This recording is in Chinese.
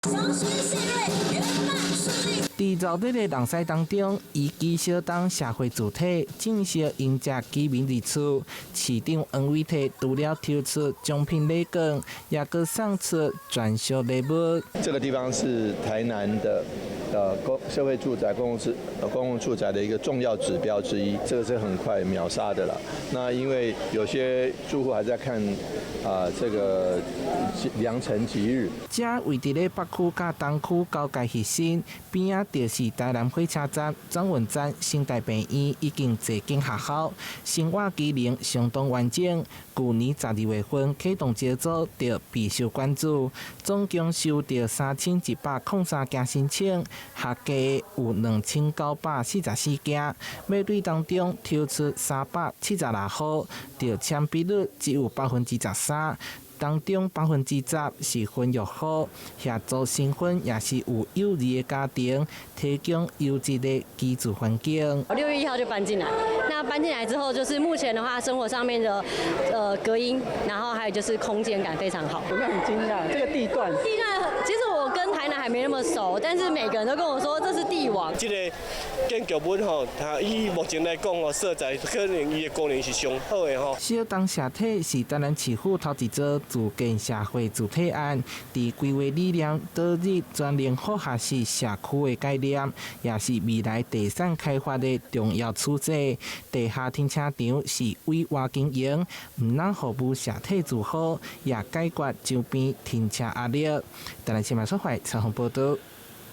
在熱烈的人賽當中，以基小黨社會主體正式迎接居民入厝，市長黃偉綽除了抽出獎品禮券，也閣送出專屬禮物。這個地方是台南的社會住宅公共住宅的一個重要指標之一，這個是很快秒殺的了。那因為有些住戶還在看這個良辰吉日。這位在北區甲東區交界核心邊啊，就是台南火車站、轉運站、新大病院已經齊間學校，生活機能相當完整。去年12月份啟動接種，就備受關注，總共收到3103件申請，合計有2944件，每隊當中抽出376號，就簽比率只有13%。當中10%是婚育戶，協助新婚也是有幼兒的家庭，提供優質的居住環境。6月1號就搬進來，那搬進來之後，就是目前的話，生活上面的隔音，然後還有就是空間感非常好。有沒有很驚訝？這個地段，其實我跟台南還沒那麼熟，但是每個人都跟我說這是帝王。這個建築物吼，它以目前來講哦，色彩可能伊的功能是上好的吼。小黨社體是台南市府頭一座自建社會主體案，佇規劃理念導入全聯合學習社區的概念，也是未來地產開發的重要主軸。地下停車場是委外經營，唔能服務社體住戶，也解決周邊停車壓力。台南新聞社會陳鴻報道。